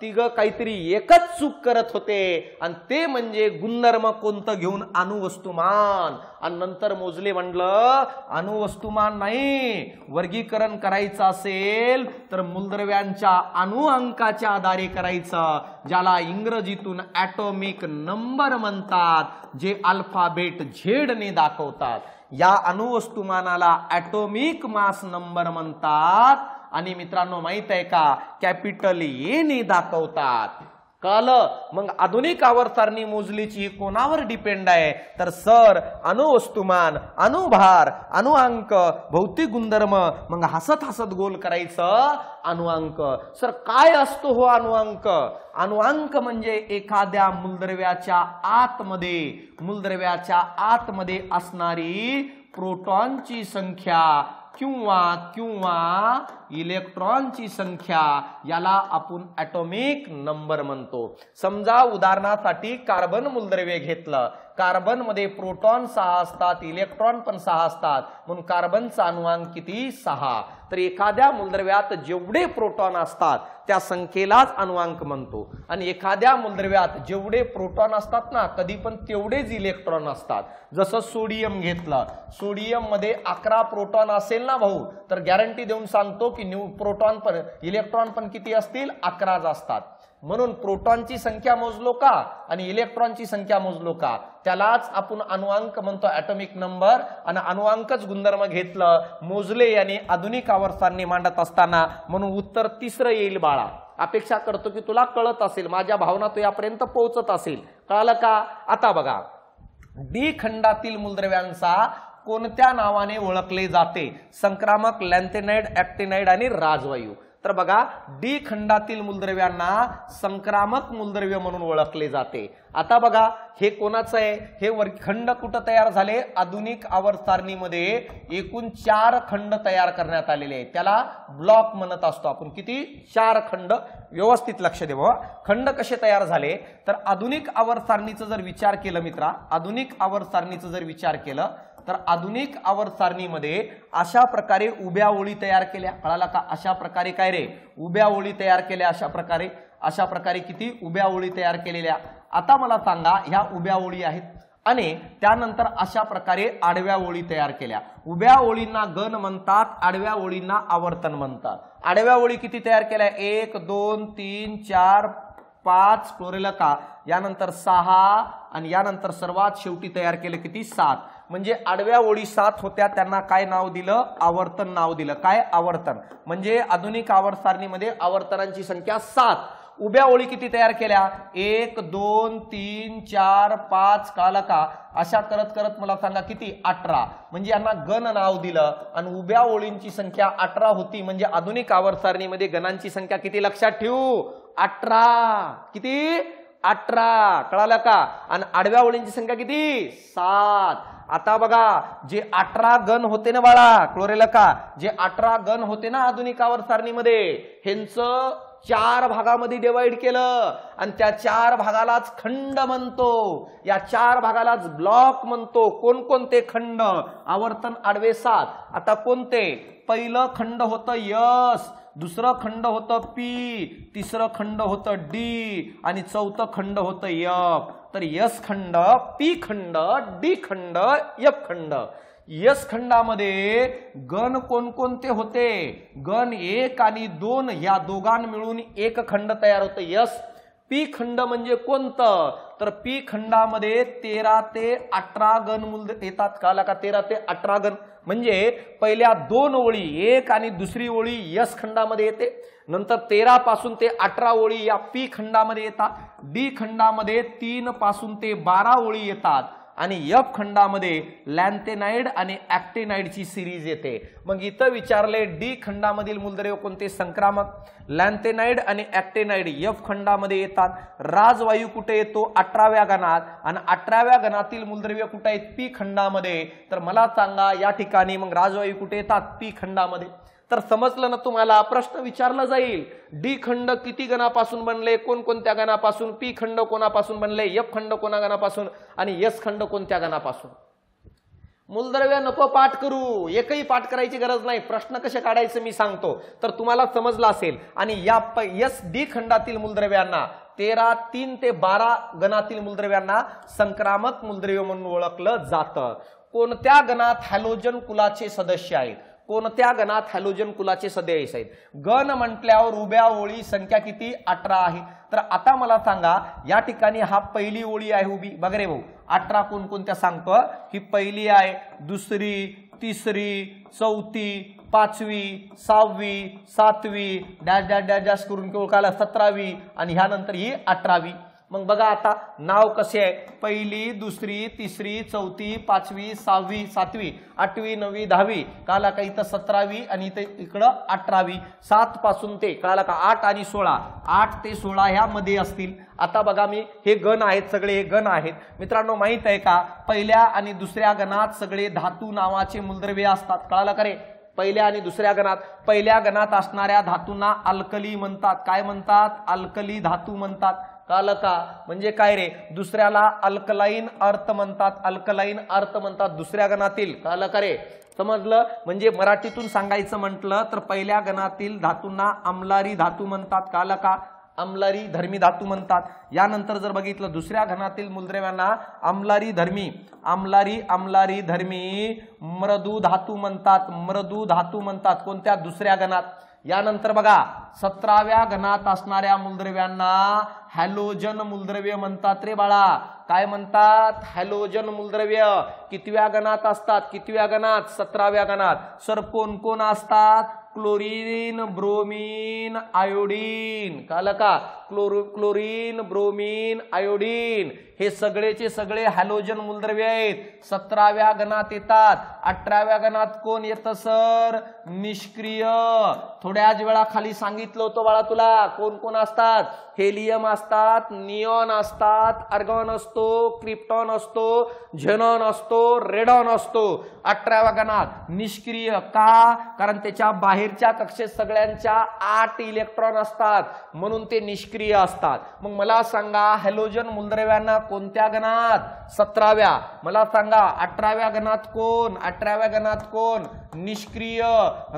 तिघ काहीतरी एकच चूक करत होते आणि ते म्हणजे गुणधर्म कोणतं घेऊन अणुवस्तुमान. आणि नंतर मोजले म्हटलं अणुवस्तुमान नाही, वर्गीकरण करायचं असेल तर मूलद्रव्यांच्या अणुअंकाच्या आधारे करायचं, ज्याला इंग्रजीतून ॲटॉमिक नंबर म्हणतात, जे अल्फाबेट झेडने दाखवतात. या अणुवस्तुमानाला ॲटॉमिक मास नंबर म्हणतात. आणि मित्रांनो माहित आहे का, कॅपिटल ए ने दाखवतात. कळलं. मग आधुनिक आवर्त सारणी मोजलीची कोणावर डिपेंड आहे तर सर अणुवस्तुमान, अणुभार, अणुअंक, भौतिक गुणधर्म. मग हसत हसत गोल करायचं अणुअंक. सर काय असतो हो अणुअंक. अणुअंक म्हणजे एखाद्या मूलद्रव्याच्या आतमध्ये असणारी प्रोटॉनची संख्या किंवा इलेक्ट्रॉनची संख्या, याला आपण ॲटॉमिक नंबर म्हणतो. समजा उदाहरणासाठी कार्बन मूलद्रव्य घेतलं. कार्बन मध्ये प्रोटॉन 6 असतात, इलेक्ट्रॉन पण 6 असतात, म्हणून कार्बनचा अणुअंक किती 6. तर एखाद्या मूलद्रव्यात जेवढे प्रोटॉन असतात त्या संख्येलाच अणुअंक म्हणतो. आणि एखाद्या मूलद्रव्यात जेवढे प्रोटॉन असतात ना कधी पण तेवढेच इलेक्ट्रॉन असतात. जसं सोडियम घेतलं, सोडियम मध्ये 11 प्रोटॉन असेल ना भाऊ, तर गॅरंटी देऊन सांगतो की प्रोटॉन पण इलेक्ट्रॉन पण किती असतील 11 असतात. म्हणून प्रोटॉनची संख्या मोजलो का आणि इलेक्ट्रॉनची संख्या मोजलो का त्यालाच आपण अणुअंक म्हणतो, ॲटॉमिक नंबर. आणि अणुअंकच गुणधर्म घेतलं मोजले यांनी आधुनिक आवर्त सारणी मांडत असताना, म्हणून उत्तर 3 येईल बाळा. अपेक्षा करतो की तुला कळत असेल, माझ्या भावना तो यापर्यंत पोहोचत असेल. कळलं का. आता बघा डी खंडातील मूलद्रव्यांचा कोणत्या नावाने ओळखले जाते. संक्रामक, लॅन्थेनाइड, ॲक्टिनाइड आणि राजवायू. तर बघा डी खंडातील मूलद्रव्यांना संक्रामक मूलद्रव्य म्हणून ओळखले जाते। आता बघा हे कोणाचं आहे, हे खंड कुठं तयार झाले, आधुनिक आवर्त सारणीमध्ये एकूण 4 खंड तयार करण्यात आलेले आहेत, त्याला ब्लॉक म्हणत असतो आपण। किती? 4 खंड। व्यवस्थित लक्ष द्या, खंड कसे तयार झाले तर आधुनिक आवर्त सारणीचा जर विचार केला मित्रा, आधुनिक आवर्त सारणीचा जर विचार केला तर आधुनिक आवर्त सारणीमध्ये अशा प्रकारे उभ्या ओळी तयार केल्या, कळाला का? अशा प्रकारे काय रे, उभ्या ओळी तयार केल्या, अशा प्रकारे किती उभ्या ओळी तयार केलेल्या। आता मला सांगा ह्या उभ्या ओळी आहेत आणि त्यानंतर अशा प्रकारे आडव्या ओळी तयार केल्या। उभ्या ओळींना गण म्हणतात, आडव्या ओळींना आवर्तन म्हणतात। आडव्या ओळी किती तयार केल्या? 1 2 3 4 5 क्लोरेलका, यानंतर 6 आणि यानंतर सर्वात शेवटी तयार केले किती? 7। म्हणजे आडव्या ओळी 7 होत्या, त्यांना काय नाव दिलं? आवर्तन नाव दिलं। काय? आवर्तन। म्हणजे आधुनिक आवर्त सारणीमध्ये आवर्तनांची संख्या 7। उभ्या ओळी किती तयार केल्या? 1 2 3 4 5 कालका, अशा करत करत मला सांगा किती? 18। म्हणजे यांना गण नाव दिलं आणि उभ्या ओळींची संख्या 18 होती। म्हणजे आधुनिक आवर्त सारणीमध्ये गणांची संख्या किती लक्षात ठेवू? 18। किती? 18, कळालं का? आणि आडव्या ओळींची संख्या किती? 7। आता बघा जे 18 गण होते ना बाळा, क्लोरेलका, जे 18 गण होते ना आधुनिक आवर्त सारणीमध्ये, ह्यांचं 4 भागामध्ये डिवाइड केलं आणि त्या 4 भागालाच खंड म्हणतो, या 4 भागालाच ब्लॉक म्हणतो। कोणकोणते खंड? आवर्तन आडवे 7। आता कोणते? पहिलं खंड होतं यस, दुसरं खंड होतं पी, तिसरं खंड होतं डी आणि चौथं खंड होतं एफ। तर यस खंड, पी खंड, डी खंड, एफ खंड। यस खंडामध्ये गण कोणकोणते होते? गण 1 आणि 2 या दोघां मिळून एक खंड तयार होतं यस। पी खंड म्हणजे कोणतं? तर पी खंडामध्ये 13 ते 18 गण मूल येतात, काला का? 13 ते 18 गण। म्हणजे पहिल्या 2 ओळी 1 आणि दुसरी ओळी यस खंडामध्ये येते, नंतर 13 पासून ते 18 ओळी या पी खंडामध्ये येतात। डी खंडामध्ये 3 पासून ते 12 ओळी येतात आणि एफ खंडामध्ये लॅन्थेनाइड आणि ऍक्टिनाइडची सिरीज येते। मग इथं विचारले डी खंडामधील मूलद्रव्य कोणते? संक्रामक। लॅन्थेनाइड आणि ऍक्टिनाइड एफ खंडामध्ये येतात। राजवायू कुठे येतो? 18व्या गणात आणि 18व्या गणातील मूलद्रव्य कुठे आहेत? पी खंडामध्ये। तर मला सांगा या ठिकाणी मग राजवायू कुठे येतात? पी खंडामध्ये। तर समजलं ना तुम्हाला? प्रश्न विचारला जाईल डी खंड किती गणापासून बनले, कोणकोणत्या गणापासून, पी खंड कोणापासून बनले, एफ खंड कोणा गणापासून आणि एस खंड कोणत्या गणापासून। मूलद्रव्य नको पाठ करू, एकही पाठ करायची गरज नाही, प्रश्न कसे काढायचे मी सांगतो तर तुम्हाला समजलं असेल। आणि या एस डी खंडातील मूलद्रव्यांना 13 3 ते 12 गणातील मूलद्रव्यांना संक्रामक मूलद्रव्य म्हणून ओळखलं जातं। कोणत्या गणात हॅलोजन कुलाचे सदस्य आहेत? कोणत्या गणात हॅलोजन कुलाचे सदस्य आहेत? गण म्हटल्यावर उभ्या ओळी संख्या किती? 18 आहे। तर आता मला सांगा या ठिकाणी हा पहिली ओळी आहे उभी, बघ रे भाऊ, 18 कोणकोणत्या सांगतो? ही पहिली आहे, दुसरी, तिसरी, चौथी, 5वी, 6वी, 7वी, डॅश डॅश डॅश डॅश करून केवळ काला 17वी आणि ह्यानंतर ही 18वी। मग बघा आता नाव कसे आहे? पहिली, दुसरी, तिसरी, चौथी, 5वी, 6वी, 7वी, 8वी, 9वी, 10वी, काला का इथं 17वी आणि इकडं 18वी। 7 पासून ते काला का 8 आणि 16, 8 ते 16 ह्या मध्ये असतील। आता बघा मी हे गण आहेत, सगळे हे गण आहेत मित्रांनो। माहित आहे का पहिल्या आणि दुसऱ्या गणात सगळे धातू नावाचे मूलद्रव्य असतात, कळालं का रे? पहिल्या आणि दुसऱ्या गणात, पहिल्या गणात असणाऱ्या धातूंना अल्कली म्हणतात। काय म्हणतात? अल्कली धातू म्हणतात, कळालं का? म्हणजे काय रे? दुसऱ्याला अल्कलाइन अर्थ म्हणतात, अल्कलाइन अर्थ म्हणतात दुसऱ्या गणातील, कळालं का रे? समजलं? म्हणजे मराठीतून सांगायचं म्हटलं तर पहिल्या गणातील धातूंना अम्लारी धातू म्हणतात, कळालं का? अम्लारी धर्मी धातू म्हणतात। यानंतर जर बघितलं दुसऱ्या गणातील मूलद्रव्यांना अम्लारी धर्मी, अम्लारी धर्मी मृदू धातू म्हणतात, मृदू धातू म्हणतात कोणत्या? दुसऱ्या गणात। यानंतर बघा 17व्या गणात असणाऱ्या मूलद्रव्यांना हॅलोजन मूलद्रव्य म्हणतात रे बाळा। काय म्हणतात? हॅलोजन मूलद्रव्य। कितव्या गणात असतात? कितव्या गणात? 17व्या गणात। सर कोण कोण असतात? क्लोरीन, ब्रोमीन, आयोडीन, कळलं का? क्लोरीन, ब्रोमीन, आयोडीन हे सगळेचे सगळे हॅलोजन मूलद्रव्य आहेत. 17व्या गणात येतात. 18व्या गणात कोण येतं सर? निष्क्रिय. थोड्याच वेळा खाली सांगितलं होतं बाळा तुला कोण कोण असतात. हेलियम असतात, निऑन असतात, आर्गॉन असतो, क्रिप्टॉन असतो, झेनॉन असतो, रेडॉन असतो. 18व्या गणात निष्क्रिय का? कारण त्याच्या बाहेरच्या कक्षेत सगळ्यांच्या 8 इलेक्ट्रॉन असतात म्हणून ते निष्क्रिय असतात. मग मला सांगा हॅलोजन मूलद्रव्यांना कोणत्या गणात? 17व्या. मला सांगा 18व्या गणात कोण? 18व्या गणात कोण? निष्क्रिय,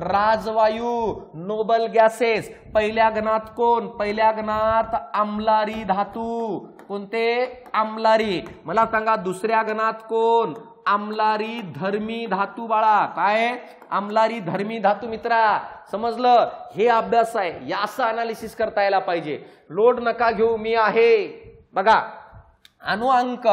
राजवायू, नोबल गॅसेस. पहिल्या गणात कोण? पहिल्या गणात आम्लारी धातू. कोणते? आम्लारी. मला सांगा दुसऱ्या गणात कोण? आम्लारी धर्मी धातू बाळा. काय? आम्लारी धर्मी धातू. मित्रा समजलं? हे अभ्यास आहे, या असं अनालिसिस करता यायला पाहिजे. लोड नका घेऊ, मी आहे. बघा अणुअंक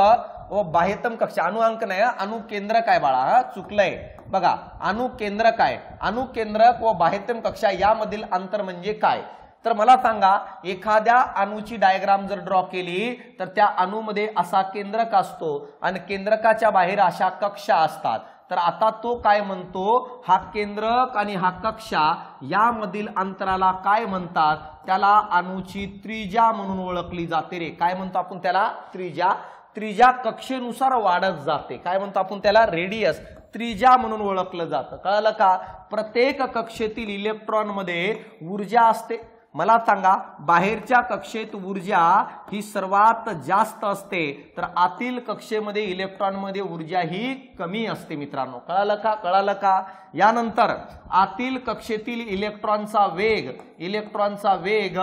व बाह्यतम कक्षा. अणुअंक नाही, अणुकेंद्रक आहे बाळा, चुकलंय. बघा अणुकेंद्रक आहे. अणुकेंद्रक व बाह्यतम कक्षा यामधील अंतर म्हणजे काय? तर मला सांगा एखाद्या अणूची डायग्राम जर ड्रॉ केली तर त्या अणूमध्ये असा केंद्रक असतो आणि केंद्रकाच्या बाहेर अशा कक्षा असतात. तर आता तो काय म्हणतो? हा केंद्रक आणि हा कक्षा यामधील अंतराला काय म्हणतात? त्याला अणूची त्रिज्या म्हणून ओळखली जाते रे. काय म्हणतो आपण त्याला? त्रिज्या. त्रिज्या कक्षेनुसार वाढत जाते. काय म्हणतो आपण त्याला? रेडियस. त्रिज्या म्हणून ओळखलं जातं. कळलं का? प्रत्येक कक्षेतील इलेक्ट्रॉन मध्ये ऊर्जा असते. मला सांगा बाहेरच्या कक्षेत ऊर्जा ही सर्वात जास्त असते तर आतील कक्षेमध्ये इलेक्ट्रॉन मध्ये ऊर्जा ही कमी असते. मित्रांनो कळालं का? कळालं का? यानंतर आतील कक्षेतील इलेक्ट्रॉनचा वेग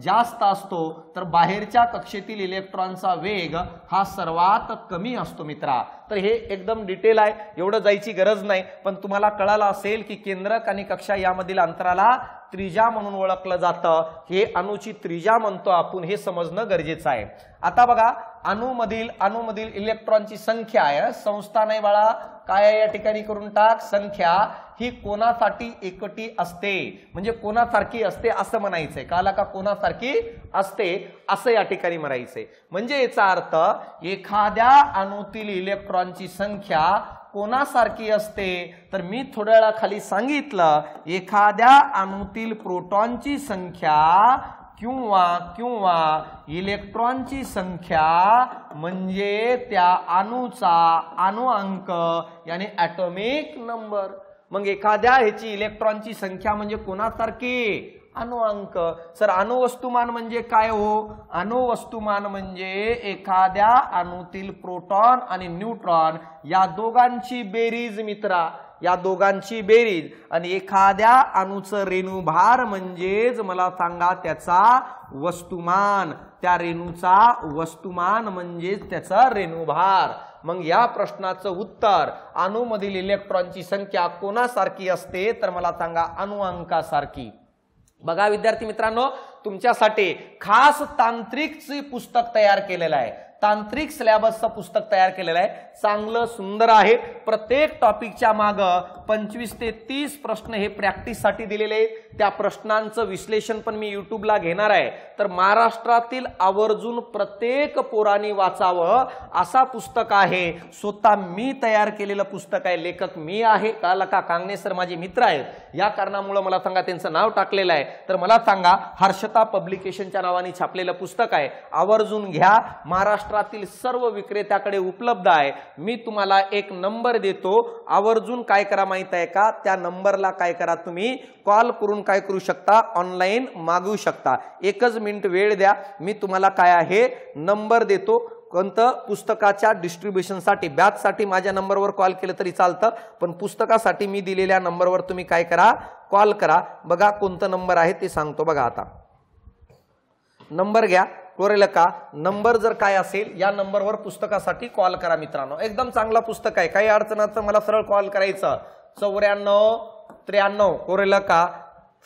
जास्त असतो तर बाहेरच्या कक्षेतील इलेक्ट्रॉनचा वेग हा सर्वात कमी असतो. मित्रा तर हे एकदम डिटेल आहे, एवढं जायची गरज नाही. पण तुम्हाला कळालं असेल की केंद्रक आणि कक्षा यामधील अंतराला त्रिज्या म्हणून ओळखलं जातं. हे अणूची त्रिज्या म्हणतो आपण, हे समजणं गरजेचं आहे. आता बघा अणूमधील इलेक्ट्रॉनची संख्या आहे, संस्था नाही बाळा. काय आहे या ठिकाणी? करून टाक. संख्या ही कोणासाठी एकटी असते म्हणजे कोणासारखी असते असं म्हणायचंय. कळलं का? कोणासारखी असते असं या ठिकाणी म्हणायचंय. म्हणजे याचा अर्थ एखाद्या अणूतील इलेक्ट्रॉनची संख्या कोणासारखी असते? तर मी थोड्या वेळा खाली सांगितलं एखाद्या अणूतील प्रोटॉनची संख्या किंवा इलेक्ट्रॉनची संख्या म्हणजे त्या अणूचा अणुअंक यानी ॲटॉमिक नंबर. मग एखाद्या ह्याची इलेक्ट्रॉनची संख्या म्हणजे कोणासारखी? अणुअंक. सर अणुवस्तुमान म्हणजे काय हो? अणुवस्तुमान म्हणजे एखाद्या अणूतील प्रोटॉन आणि न्यूट्रॉन या दोघांची बेरीज. मित्रा या दोघांची बेरीज. आणि एखाद्या अणूचं रेणुभार म्हणजेच मला सांगा त्याचा वस्तुमान. त्या रेणूचा वस्तुमान म्हणजेच त्याचा रेणुभार. मग या प्रश्नाचं उत्तर अणूमधील इलेक्ट्रॉनची संख्या कोणासारखी असते? तर मला सांगा अणुअंकासारखी. बघा विद्यार्थी मित्रांनो तुमच्यासाठी खास तांत्रिकचे पुस्तक तयार केलेलं आहे. तांत्रिक सिलेबसचं पुस्तक तयार केलेलं आहे. चांगलं सुंदर आहे. प्रत्येक टॉपिकच्या मागं 25 ते 30 प्रश्न हे प्रॅक्टिससाठी दिलेले आहेत. त्या प्रश्नांचं विश्लेषण पण मी युट्यूबला घेणार आहे. तर महाराष्ट्रातील आवर्जून प्रत्येक पोरांनी वाचावं असा पुस्तक आहे. स्वतः मी तयार केलेलं पुस्तक आहे. लेखक मी आहे. कळलं का? कांगणे सर माझे मित्र आहेत. या कारणामुळे मला सांगा त्यांचं नाव टाकलेलं आहे. तर मला सांगा हर्षता पब्लिकेशनच्या नावाने छापलेलं पुस्तक आहे. आवर्जून घ्या. महाराष्ट्रातील सर्व विक्रेत्याकडे उपलब्ध आहे. मी तुम्हाला एक नंबर देतो. आवर्जून काय करा माहित आहे का? त्या नंबरला काय करा तुम्ही कॉल करून काय करू शकता? ऑनलाईन मागवू शकता. एकच मिनिट वेळ द्या. मी तुम्हाला काय आहे नंबर देतो. कोणतं? पुस्तकाच्या डिस्ट्रीब्युशनसाठी बॅचसाठी माझ्या नंबरवर कॉल केलं तरी चालतं. पण पुस्तकासाठी मी दिलेल्या नंबरवर तुम्ही काय करा? कॉल करा. बघा कोणता नंबर आहे ते सांगतो. बघा आता नंबर घ्या. कोरेल का? नंबर जर काय असेल या नंबरवर पुस्तकासाठी कॉल करा. मित्रांनो एकदम चांगला पुस्तक आहे. काही अडचणाचं मला सरळ कॉल करायचं. 94 93 कोरेल का?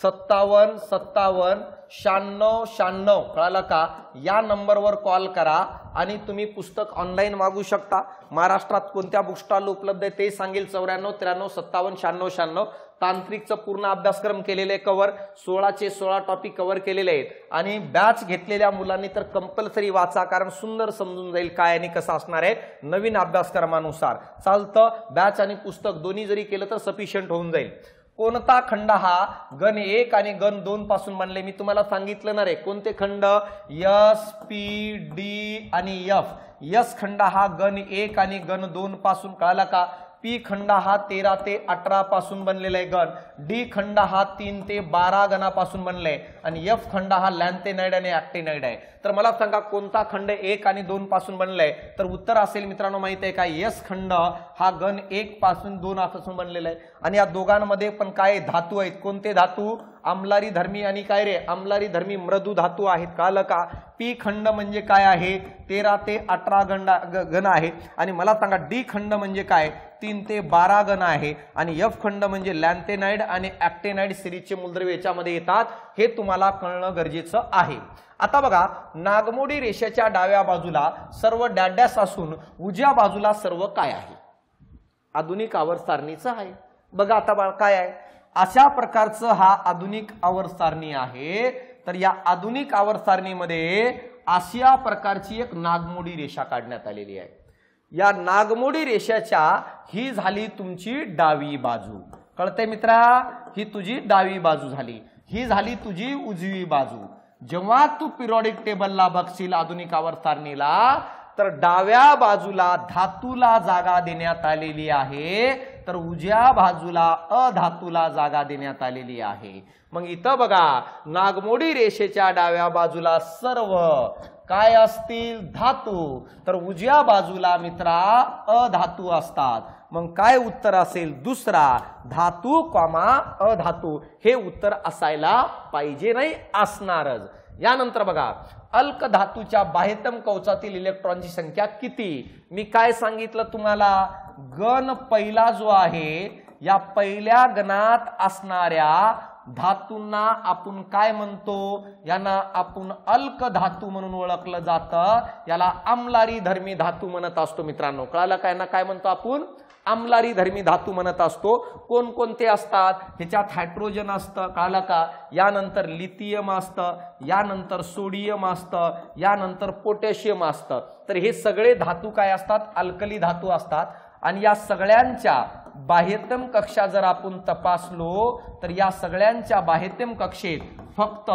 57 57 9696 कळालं का, या नंबरवर कॉल करा आणि तुम्ही पुस्तक ऑनलाईन मागवू शकता। महाराष्ट्रात कोणत्या बुक स्टॉल उपलब्ध आहे ते सांगेल, 94 93 57 96 96। तांत्रिकचं पूर्ण अभ्यासक्रम केलेले कव्हर, 16चे 16 टॉपिक कव्हर केलेले आहेत आणि बॅच घेतलेल्या मुलांनी तर कंपल्सरी वाचा, कारण सुंदर समजून जाईल काय आणि कसं असणार आहे नवीन अभ्यासक्रमानुसार। चालतं, बॅच आणि पुस्तक दोन्ही जरी केलं तर सफिशियंट होऊन जाईल। कोणता खंड हा गण 1 आणि गण 2 पासून बनले, मी तुम्हाला सांगितलं ना रे, कोणते खंड, एस पी डी आणि एफ। एस खंड हा गण 1 आणि गण 2 पासून, कळाला का। पी खंड हा 13 ते 18 पासून बनलेला आहे गण, डी खंड हा 3 ते 12 गणापासून बनलाय आणि एफ खंड हा लॅन्थेनाइड आणि ऍक्टिनाइड आहे। तर मला सांगा कोणता खंड 1 आणि 2 पासून बनलाय, तर उत्तर असेल मित्रांनो माहित आहे का, एस खंड हा गण 1 पासून 2 पासून बनलेला आहे आणि या दोघांमध्ये पण काय धातू आहेत, कोणते धातू, अम्लारी धर्मी आणि काय रे, अम्लारी धर्मी मृदू धातू आहेत, कळलं का। पी खंड म्हणजे काय आहे, 13 ते 18 गण आहे आणि मला सांगा डी खंड म्हणजे काय, 3 ते 12 गण आहे आणि एफ खंड म्हणजे लॅन्थेनाइड आणि ऍक्टिनाइड सिरीजचे मूलद्रव्य याच्यामध्ये येतात, हे तुम्हाला कळणं गरजेचं आहे। आता बघा, नागमोडी रेषेच्या डाव्या बाजूला सर्व डॅश असून उजव्या बाजूला सर्व काय आहे, आधुनिक आवर्त सारणीचं आहे। बघा आता काय आहे, अशा प्रकारचं हा आधुनिक आवर्त सारणी आहे। तर या आधुनिक आवर्त सारणीमध्ये अशा प्रकारची एक नागमोडी रेषा काढण्यात आलेली आहे। या नागमोडी रेषेच्या ही झाली तुमची डावी बाजू, कळतंय मित्रा, ही तुझी डावी बाजू झाली, ही झाली तुझी उजवी बाजू। जेव्हा तू पिरियोडिक टेबलला बघशील आधुनिक आवर्त सारणीला, तर डाव्या बाजूला धातूला जागा देण्यात आलेली आहे, तर उजव्या बाजूला अधातूला जागा देण्यात आलेली आहे। मग इथं बघा, नागमोडी रेषेच्या डाव्या बाजूला सर्व काय असतील, धातू, तर उजव्या बाजूला मित्रा अधातू असतात। मग काय उत्तर असेल, दुसरा, धातू कॉमा अधातू, हे उत्तर असायला पाहिजे, नाही असणारच। यानंतर बघा, अल्क धातूच्या बाह्यतम कवचातील इलेक्ट्रॉनची संख्या किती, मी काय सांगितलं तुम्हाला, गण पहिला जो आहे, या पहिल्या गणात असणाऱ्या धातूंना आपण काय म्हणतो, यांना आपण अल्क धातू म्हणून ओळखलं जातं, याला अम्लारी धर्मी धातू म्हणत असतो मित्रांनो, कळालं काय ना, काय म्हणतो आपण, अम्लारी धर्मी धातू म्हणत असतो। कोणकोणते असतात, ह्याच्यात हायड्रोजन असतं, कळालं का, यानंतर लिथियम असतं, यानंतर सोडियम असतं, यानंतर पोटॅशियम असतं। तर हे सगळे धातू काय असतात, अल्कली धातू असतात आणि या सगळ्यांच्या बाह्यतम कक्षा जर आपण तपासलो, तर या सगळ्यांच्या बाह्यतम कक्षेत फक्त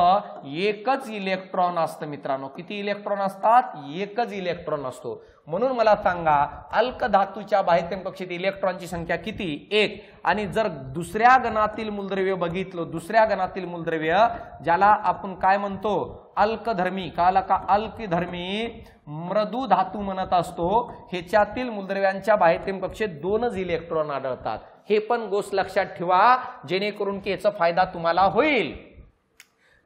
एकच इलेक्ट्रॉन असतं मित्रांनो। किती इलेक्ट्रॉन असतात, एकच इलेक्ट्रॉन असतो। म्हणून मला सांगा, अल्क धातूच्या बाह्यतम कक्षेत इलेक्ट्रॉनची संख्या किती, 1। आणि जर दुसऱ्या गणातील मूलद्रव्य बघितलं, दुसऱ्या गणातील मूलद्रव्य ज्याला आपण काय म्हणतो, अल्कधर्मी, कळालं का, अल्कधर्मी मृदू धातू म्हणत असतो, ह्याच्यातील मूलद्रव्यांच्या बाह्यतम कक्षेत 2च इलेक्ट्रॉन आढळतात। हे पण गोष्ट लक्षात ठेवा, जेणेकरून की याचा फायदा तुम्हाला होईल।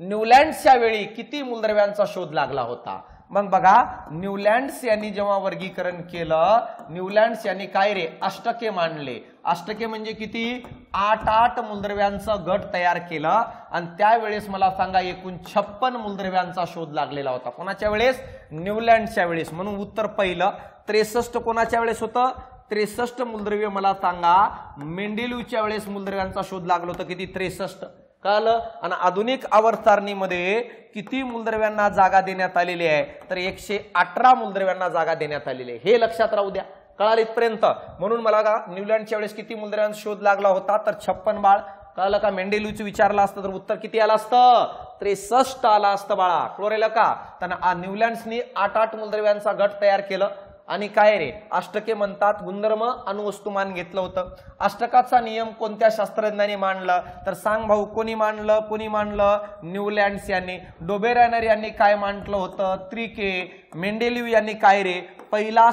न्यूलँड्सच्या वेळी किती मूलद्रव्यांचा शोध लागला होता, मग बघा, न्यूलँड्स यांनी जेव्हा वर्गीकरण केलं, न्यूलँड्स यांनी काय रे, अष्टके मांडले। अष्टके म्हणजे किती, 8 मूलद्रव्यांचं गट तयार केलं आणि त्यावेळेस मला सांगा एकूण 56 मूलद्रव्यांचा शोध लागलेला होता। कोणाच्या वेळेस, न्यूलँड्सच्या वेळेस। म्हणून उत्तर पहिलं। 63 कोणाच्या वेळेस होतं, 63 मूलद्रव्य मला सांगा मेंडेलिव्हच्या वेळेस मूलद्रव्यांचा शोध लागला होता, किती, 63, कळलं। आणि आधुनिक आवर्त सारणीमध्ये किती मूलद्रव्यांना जागा देण्यात आलेली आहे, तर 118 मूलद्रव्यांना जागा देण्यात आलेली आहे, हे लक्षात राहू द्या, कळालं इथपर्यंत। म्हणून मला का न्यूलँडच्या वेळेस किती मूलद्रव्यांचा शोध लागला होता, तर 56 बाळ, कळलं का। मेंडेलिव्हचं विचारलं असतं तर उत्तर किती आलं असतं, 63 आलं असतं बाळा, कळलं का। तर न्यूलँड्सनी 8 मूलद्रव्यांचा गट तयार केलं आणि काय रे, अष्टके म्हणतात, गुणधर्म अणुवस्तुमान घेतलं होतं। अष्टकाचा नियम कोणत्या शास्त्रज्ञाने मांडला, तर सांग भाऊ, कोणी मांडलं, कोणी मांडलं, न्यूलँड्स यांनी। डोबेरायनर यांनी काय मांडलं होतं, त्रिके। मेंडेलिव्ह यांनी काय रे, पहिला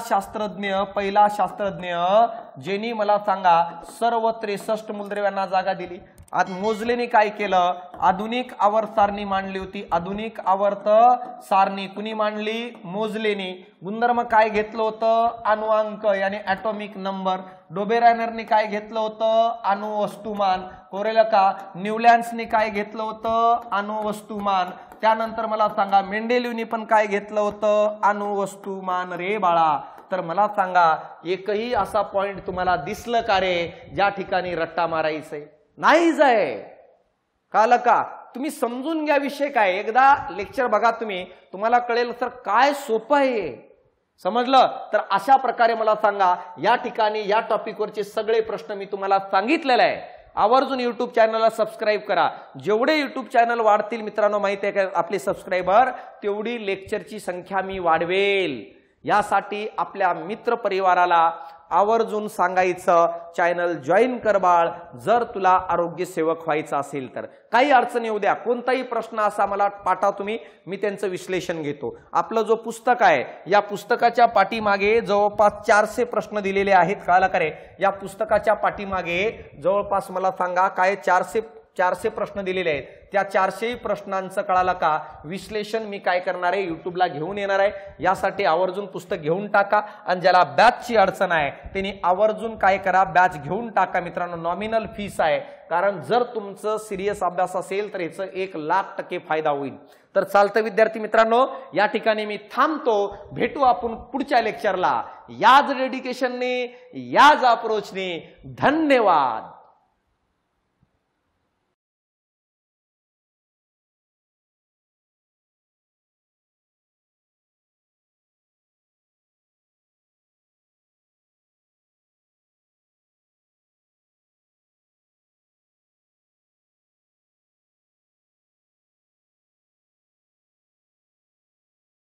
शास्त्रज्ञ ज्यांनी मला सांगा सर्व 63 मूलद्रव्यांना जागा दिली। आज मोजलेने काय केलं, आधुनिक आवर्त सारणी मांडली होती। आधुनिक आवर्त सारणी कुणी मांडली, मोजलेने। गुणधर्म काय घेतलं होतं, अणुअंक यानी ॲटॉमिक नंबर। डोबेरायनरने काय घेतलं होतं, अणुवस्तुमान, कोरेल का। न्यूलँड्सने काय घेतलं होतं, अणुवस्तुमान। त्यानंतर मला सांगा मेंडेलिव्हनी पण काय घेतलं होतं, अणुवस्तुमान रे बाळा. तर मला सांगा एकही असा पॉइंट तुम्हाला दिसलं का रे ज्या ठिकाणी रट्टा मारायचंय? नाहीच आहे. कळलं का? तुम्ही समजून घ्या विषय काय. एकदा लेक्चर बघा तुम्ही, तुम्हाला कळेल तर काय सोपं आहे. समजलं? तर अशा प्रकारे मला सांगा या ठिकाणी या टॉपिकवरचे सगळे प्रश्न मी तुम्हाला सांगितलेले आहे. आवर्जून युट्यूब चॅनलला सबस्क्राईब करा. जेवढे युट्यूब चॅनल वाढतील मित्रांनो, माहिती आहे का आपले सबस्क्रायबर, तेवढी लेक्चरची संख्या मी वाढवेल. यासाठी आपल्या मित्र परिवाराला आवर्जून सांगायचं चॅनल जॉईन कर बाळ, जर तुला आरोग्य सेवक व्हायचं असेल तर. काही अडचण येऊ द्या, कोणताही प्रश्न असा मला पाठवा तुम्ही, मी त्यांचं विश्लेषण घेतो. आपलं जो पुस्तक आहे या पुस्तकाच्या पाठीमागे जवळपास 400 प्रश्न दिलेले आहेत. कळलं का रे? या पुस्तकाच्या पाठीमागे जवळपास मला सांगा काय 400 प्रश्न दिलेले आहेत. त्या 400 प्रश्नांचं कळालं का विश्लेषण मी काय करणार आहे, युट्यूबला घेऊन येणार आहे. यासाठी आवर्जून पुस्तक घेऊन टाका. आणि ज्याला बॅचची अडचण आहे त्यांनी आवर्जून काय करा, बॅच घेऊन टाका मित्रांनो. नॉमिनल फीस आहे, कारण जर तुमचं सिरियस अभ्यास असेल तर याचं 1,00,000% फायदा होईल. तर चालतं विद्यार्थी मित्रांनो, या ठिकाणी मी थांबतो. भेटू आपण पुढच्या लेक्चरला. याच डेडिकेशनने, याच अप्रोचने. धन्यवाद.